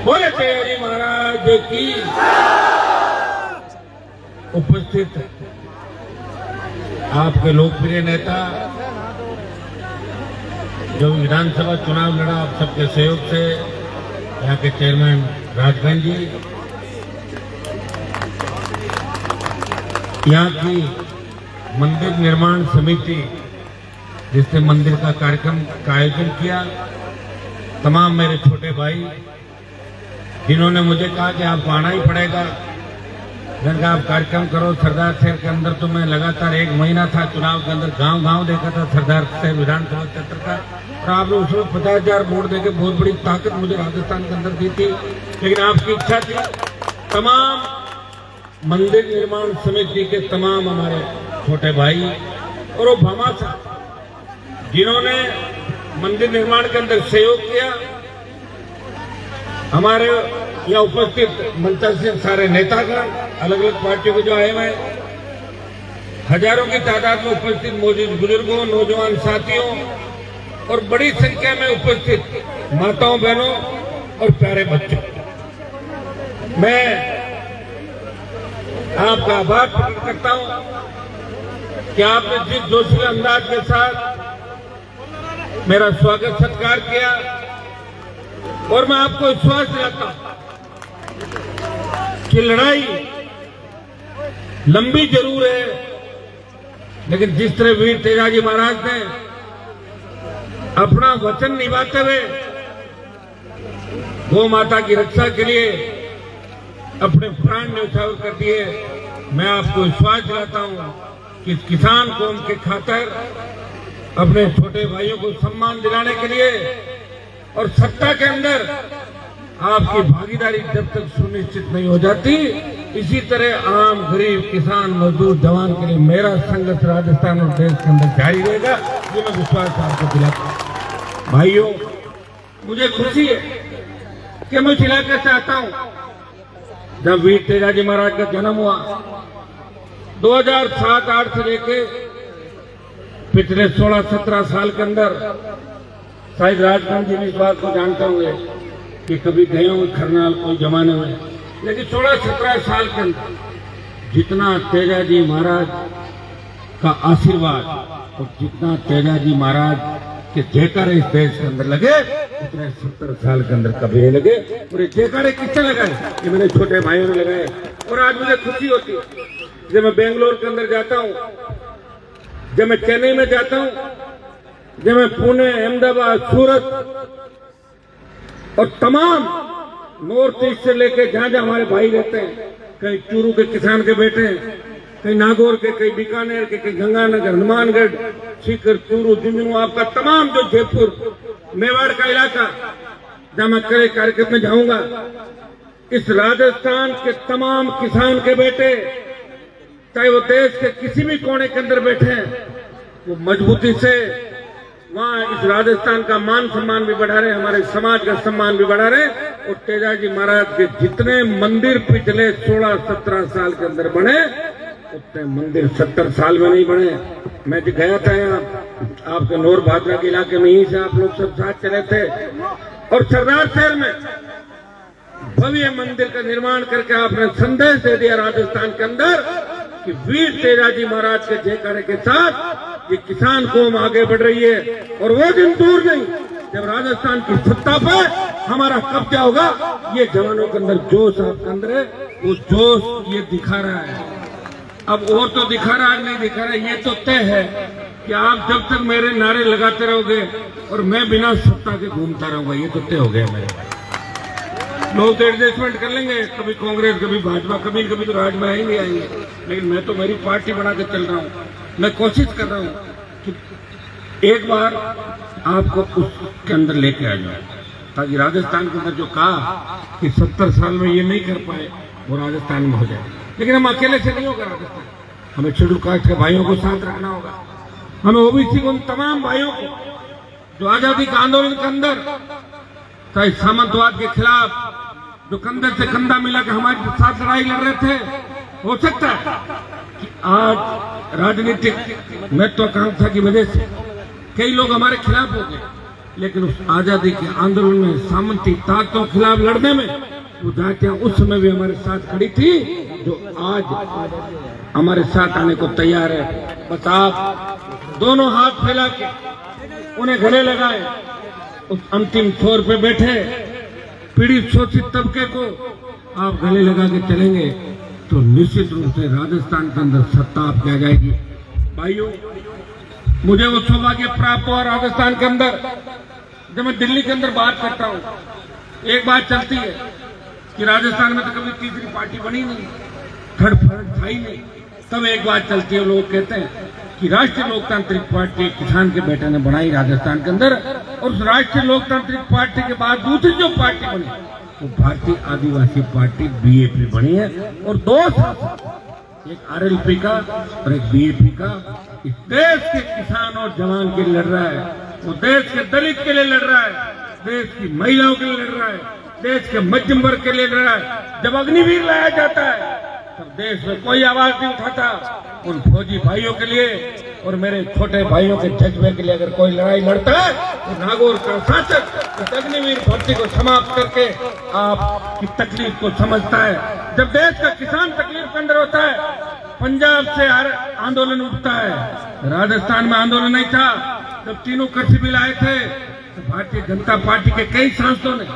बोले तेरी महाराज की। उपस्थित आपके लोकप्रिय नेता जो विधानसभा चुनाव लड़ा आप सबके सहयोग से, यहाँ के चेयरमैन राजगंज जी, यहाँ की मंदिर निर्माण समिति जिसने मंदिर का कार्यक्रम का आयोजन किया, तमाम मेरे छोटे भाई जिन्होंने मुझे कहा कि आपको आना ही पड़ेगा, जिनका आप कार्यक्रम करो। सरदार शहर के अंदर तो मैं लगातार 1 महीना था चुनाव के अंदर, गांव-गांव देखा था सरदार शहर विधानसभा क्षेत्र का, और आपने उसमें 50,000 वोट देके बहुत बड़ी ताकत मुझे राजस्थान के अंदर दी थी। लेकिन आपकी इच्छा थी, तमाम मंदिर निर्माण समिति के तमाम हमारे छोटे भाई और वो भामाशाह जिन्होंने मंदिर निर्माण के अंदर सहयोग किया, हमारे यहाँ उपस्थित मंच से सारे नेतागण अलग अलग पार्टियों के जो आए हुए, हजारों की तादाद में उपस्थित मौजूद बुजुर्गों, नौजवान साथियों और बड़ी संख्या में उपस्थित माताओं, बहनों और प्यारे बच्चों, मैं आपका आभार प्रकट करता हूं कि आपने जिस जोशीले अंदाज के साथ मेरा स्वागत सत्कार किया, और मैं आपको विश्वास दिलाता हूं कि लड़ाई लंबी जरूर है, लेकिन जिस तरह वीर तेजाजी महाराज ने अपना वचन निभाते हुए गौ माता की रक्षा के लिए अपने प्राण न्यौछावर कर दिए, मैं आपको विश्वास दिलाता हूं कि किसान कौम के खातिर अपने छोटे भाइयों को सम्मान दिलाने के लिए और सत्ता के अंदर आपकी भागीदारी जब तक सुनिश्चित नहीं हो जाती, इसी तरह आम गरीब किसान मजदूर जवान के लिए मेरा संघर्ष राजस्थान और देश के अंदर जारी रहेगा, ये मैं विश्वास आपको दिलाता हूं। भाइयों, मुझे खुशी है कि मैं इस इलाके से आता हूं। जब वीर तेजाजी महाराज का जन्म हुआ 2007-8 से लेके पिछले 16-17 साल के अंदर, शायद राजगंज जी भी इस बात को जानते होंगे कि कभी गए होंगे खरनाल कोई जमाने में, लेकिन 16-17 साल के अंदर जितना तेजाजी महाराज का आशीर्वाद और जितना तेजाजी महाराज के जयकारे इस देश के अंदर लगे, उतने 70 साल के अंदर कभी नहीं लगे। और ये जयकारे किसने लगाए? ये मेरे छोटे भाइयों ने लगाए। और आज मुझे खुशी होती है जब मैं बेंगलोर के अंदर जाता हूँ, जब मैं चेन्नई में जाता हूँ, जब मैं पुणे, अहमदाबाद, सूरत और तमाम नॉर्थ ईस्ट से लेके जहां जहां हमारे भाई रहते हैं, कहीं चूरू के किसान के बेटे हैं, कहीं नागौर के, कहीं बीकानेर के, कहीं गंगानगर, हनुमानगढ़, सीकर, चूरू, झुंझुनू, आपका तमाम जो जयपुर मेवाड़ का इलाका, जहां मैं कई कार्यक्रम में जाऊंगा, इस राजस्थान के तमाम किसान के बेटे, चाहे वो देश के किसी भी कोने के अंदर बैठे हैं, वो मजबूती से वहां इस राजस्थान का मान सम्मान भी बढ़ा रहे, हमारे समाज का सम्मान भी बढ़ा रहे। और तेजाजी महाराज के जितने मंदिर पिछले 16-17 साल के अंदर बने, उतने मंदिर 70 साल में नहीं बने। मैं जो गया था यहाँ आपके नौर भादरा के इलाके में, यहीं से आप लोग सब साथ चले थे, और सरदार शहर में भव्य मंदिर का निर्माण करके आपने संदेश दे दिया राजस्थान के अंदर कि वीर तेजाजी महाराज के जयकारे के साथ ये किसान कौम आगे बढ़ रही है। और वो दिन दूर नहीं जब राजस्थान की सत्ता पर हमारा कब्जा होगा। ये जवानों के अंदर जोश आपके अंदर है, वो जोश ये दिखा रहा है। अब और तो दिखा रहा है, नहीं दिखा रहा है, ये तो तय है कि आप जब तक मेरे नारे लगाते रहोगे और मैं बिना सत्ता के घूमता रहूंगा, ये तो तय हो गया मेरे। लोग तो एडजस्टमेंट कर लेंगे, कभी कांग्रेस, कभी भाजपा, कभी कभी तो राज में आएंगे आएंगे, लेकिन मैं तो मेरी पार्टी बना के चल रहा हूँ। मैं कोशिश कर रहा हूँ कि एक बार आपको उसके अंदर लेके आ जाए, ताकि राजस्थान के अंदर जो कहा कि 70 साल में ये नहीं कर पाए, वो राजस्थान में हो जाए। लेकिन हम अकेले से नहीं होगा राजस्थान, हमें शेड्यूल कास्ट के भाइयों को साथ रखना होगा, हमें ओबीसी के उन तमाम भाइयों को जो आजादी का आंदोलन के अंदर, चाहे सामंतवाद के खिलाफ जो कंधे से कंधा मिला के हमारे साथ लड़ाई लड़ रहे थे, हो सकता है कि आज राजनीतिक महत्वाकांक्षा की वजह से कई लोग हमारे खिलाफ हो गए, लेकिन उस आजादी के आंदोलन में सामंती ताकतों के खिलाफ लड़ने में वो जातियां उस समय भी हमारे साथ खड़ी थी, जो आज हमारे साथ आने को तैयार है। बस आप दोनों हाथ फैला के उन्हें गले लगाए, उस अंतिम छोर पे बैठे पीड़ित शोषित तबके को आप गले लगा के चलेंगे तो निश्चित रूप से राजस्थान के अंदर सत्ता आपकी आ जाएगी। भाइयों, मुझे वो सौभाग्य प्राप्त हुआ राजस्थान के अंदर, जब मैं दिल्ली के अंदर बात करता हूँ, एक बात चलती है कि राजस्थान में तो कभी तीसरी पार्टी बनी नहीं, थर्ड फ्रंट था ही नहीं। तब एक बात चलती है, लोग कहते हैं कि राष्ट्रीय लोकतांत्रिक पार्टी किसान के बेटे ने बनाई राजस्थान के अंदर, और उस राष्ट्रीय लोकतांत्रिक पार्टी के बाद दूसरी जो पार्टी बनी वो भारतीय आदिवासी पार्टी बीएपी बनी है, और दो शासक, एक आरएलपी का और एक बीएपी का, इस देश के किसान और जवान के लिए लड़ रहा है, वो देश के दलित के लिए लड़ रहा है, देश की महिलाओं के लिए लड़ रहा है, देश के मध्यम वर्ग के लिए लड़ रहा है। जब अग्निवीर लाया जाता है तब देश में कोई आवाज नहीं उठाता। उन फौजी भाइयों के लिए और मेरे छोटे भाइयों के जज्बे के लिए अगर कोई लड़ाई लड़ता है तो नागौर का शासक इस अग्निवीर भर्ती को समाप्त करके आपकी तकलीफ को समझता है। जब देश का किसान तकलीफ के अंदर होता है, पंजाब से आंदोलन उठता है, राजस्थान में आंदोलन नहीं था। जब तीनों कृषि बिल आए थे तो भारतीय जनता पार्टी के कई सांसदों ने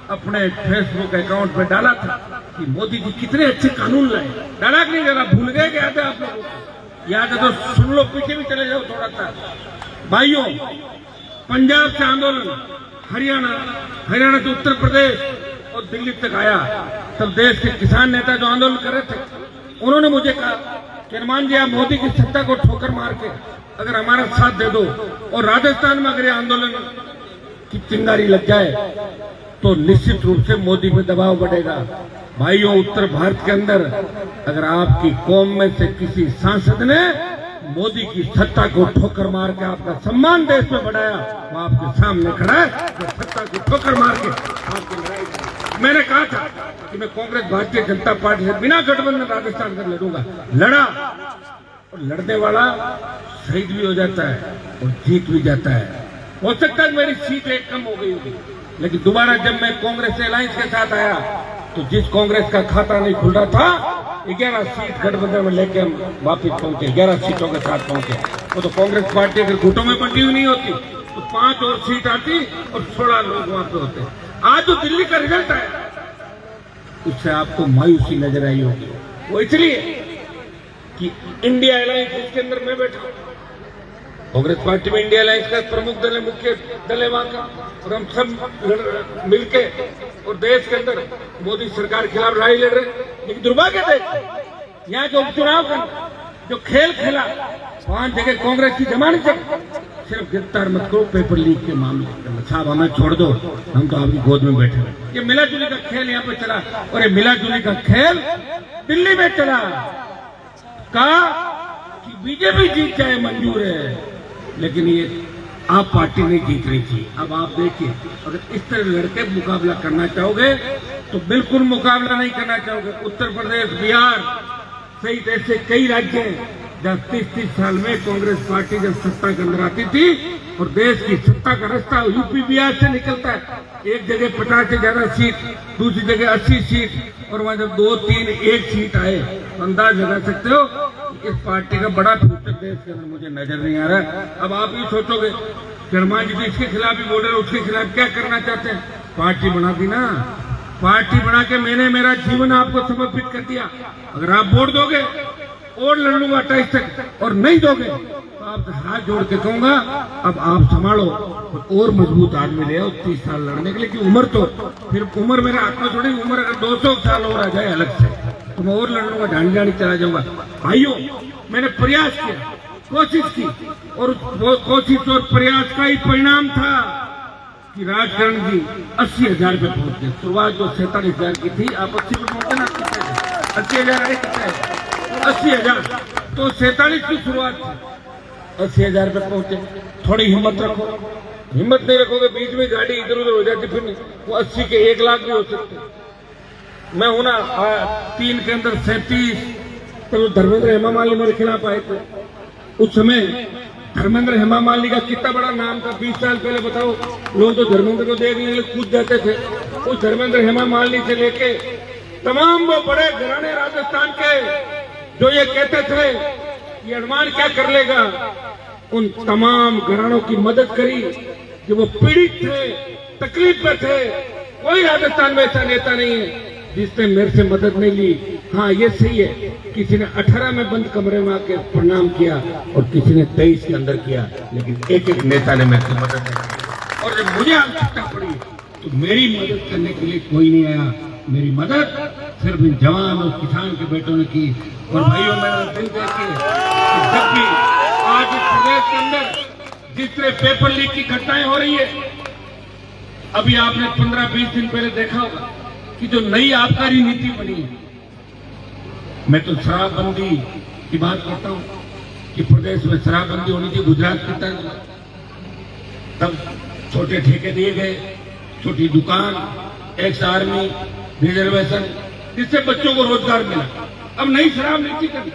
अपने फेसबुक अकाउंट पे डाला था कि मोदी जी कितने अच्छे कानून लाए। डाला कि नहीं डाला, भूल गए कि याद है आप लोगों को? याद है तो सुन लो, पीछे भी चले जाओ थोड़ा सा। भाइयों, पंजाब से आंदोलन हरियाणा से उत्तर प्रदेश और दिल्ली तक आया। तब देश के किसान नेता जो आंदोलन कर रहे थे, उन्होंने मुझे कहा कि हनुमान जी, आप मोदी की सत्ता को ठोकर मार के अगर हमारा साथ दे दो और राजस्थान में अगर ये आंदोलन की चिंगारी लग जाए तो निश्चित रूप से मोदी पे दबाव बढ़ेगा। भाइयों, उत्तर भारत के अंदर अगर आपकी कौम में से किसी सांसद ने मोदी की सत्ता को ठोकर मार के आपका सम्मान देश में बढ़ाया, वो आपके सामने खड़ा है, जो सत्ता को ठोकर मार के आपकी लड़ाई। मैंने कहा था कि मैं कांग्रेस भारतीय जनता पार्टी से बिना गठबंधन राजस्थान का लड़ूंगा। लड़ा, और लड़ने वाला शहीद भी हो जाता है और जीत भी जाता है। हो सकता है मेरी सीट एक कम हो गई होगी, लेकिन दोबारा जब मैं कांग्रेस अलायंस के साथ आया तो जिस कांग्रेस का खाता नहीं खुल रहा था, 11 सीट गठबंधन में लेके हम वापिस पहुंचे, 11 सीटों के साथ पहुंचे। वो तो कांग्रेस पार्टी अगर गुटों में बंटी हुई नहीं होती तो 5 और सीट आती और 16 लोग वहां पे होते। आज जो दिल्ली का रिजल्ट आया उससे आपको मायूसी नजर आई होगी। वो इसलिए कि इंडिया अलायंस, इसके अंदर मैं बैठा, कांग्रेस पार्टी में इंडिया अलायंस का प्रमुख दल है, मुख्य दल है वहां का, और हम सब मिलके और देश के अंदर मोदी सरकार के खिलाफ लड़ाई लड़ रहे। लेकिन दुर्भाग्य देश, यहाँ जो उपचुनाव का जो खेल खेला, 5 जगह कांग्रेस की जमानत चली। सिर्फ गिरफ्तार मत करो पेपर लीक के मामले, साहब हमें छोड़ दो, हम तो आपकी गोद में बैठे। ये मिला जुली का खेल यहाँ पे चला, और ये मिला जुली का खेल दिल्ली में चला। कहा कि बीजेपी जीत जाए मंजूर है, लेकिन ये आप पार्टी नहीं जीत रही थी। अब आप देखिए, अगर इस तरह लड़के मुकाबला करना चाहोगे तो बिल्कुल मुकाबला नहीं करना चाहोगे। उत्तर प्रदेश, बिहार सहित ऐसे कई राज्य हैं जब 30-30 साल में कांग्रेस पार्टी जब सत्ता के अंदर आती थी, और देश की सत्ता का रास्ता यूपी बिहार से निकलता है। एक जगह 50 से ज्यादा सीट, दूसरी जगह 80 सीट, और वहां जब 2, 3, 1 सीट आए तो अंदाज लगा सकते हो इस पार्टी का बड़ा फ्यूचर देश के अंदर मुझे नजर नहीं आ रहा है। अब आप ही सोचोगे हनुमान जी तो इसके खिलाफ ही बोल रहे, उसके खिलाफ क्या करना चाहते हैं? पार्टी बना दी ना, पार्टी बना के मैंने मेरा जीवन आपको समर्पित कर दिया। अगर आप वोट दोगे और लड़ लूंगा 28 तक, और नहीं दोगे तो आपसे हाथ जोड़ के कहूंगा अब आप संभालो और मजबूत आदमी ले आओ 30 साल लड़ने के लिए। कि उम्र तो फिर उम्र मेरे हाथ में थोड़ी, उम्र अगर 200 साल और आ जाए अलग से तो मैं और लड़ लूंगा, ढांडी चला जाऊंगा। भाइयों, मैंने प्रयास किया, कोशिश की, और वो कोशिश और प्रयास का ही परिणाम था कि राजकरण जी 80,000 पे पहुंच गए। शुरुआत जो 47,000 की थी, आप 80 पे पहुंचे ना, 80,000 आए, कितने 80,000, तो 47 की शुरुआत थी, 80,000 पे पहुंचे। थोड़ी हिम्मत रखो, हिम्मत नहीं रखोगे बीच में गाड़ी इधर उधर हो जाती, फिर वो 80 के 1 लाख भी हो सकते। मैं हूं ना 3 के अंदर 37, तो धर्मेंद्र हेमा मालिनी मेरे खिलाफ आए थे। उस समय धर्मेंद्र हेमा मालिनी का कितना बड़ा नाम था 20 साल पहले। बताओ, लोग तो धर्मेंद्र को देखने के लिए कूद जाते थे। उस धर्मेंद्र हेमा मालिनी से लेके तमाम वो बड़े घराने राजस्थान के जो ये कहते थे कि हनुमान क्या कर लेगा, उन तमाम घरानों की मदद करी जो वो पीड़ित थे, तकलीफ में थे। कोई राजस्थान में ऐसा नेता नहीं है जिसने मेरे से मदद नहीं ली। हाँ, ये सही है, किसी ने 18 में बंद कमरे में आके प्रणाम किया और किसी ने 23 के अंदर किया, लेकिन एक एक नेता ने मेरे से मदद नहीं की। और जब मुझे आवश्यकता पड़ी तो मेरी मदद करने के लिए कोई नहीं आया। मेरी मदद सिर्फ इन जवान और किसान के बेटों ने की। और भाइयों, मेरा दिल देखिए, जब भी आज इस प्रदेश के अंदर जिस तरह पेपर लीक की घटनाएं हो रही है, अभी आपने 15-20 दिन पहले देखा होगा कि जो नई आबकारी नीति बनी है, मैं तो शराबबंदी की बात करता हूं कि प्रदेश में शराबबंदी होनी थी गुजरात की तरह। तब छोटे ठेके दिए गए, छोटी दुकान, एक्स आर्मी, रिजर्वेशन, जिससे बच्चों को रोजगार मिला। अब नई शराब नीति करनी,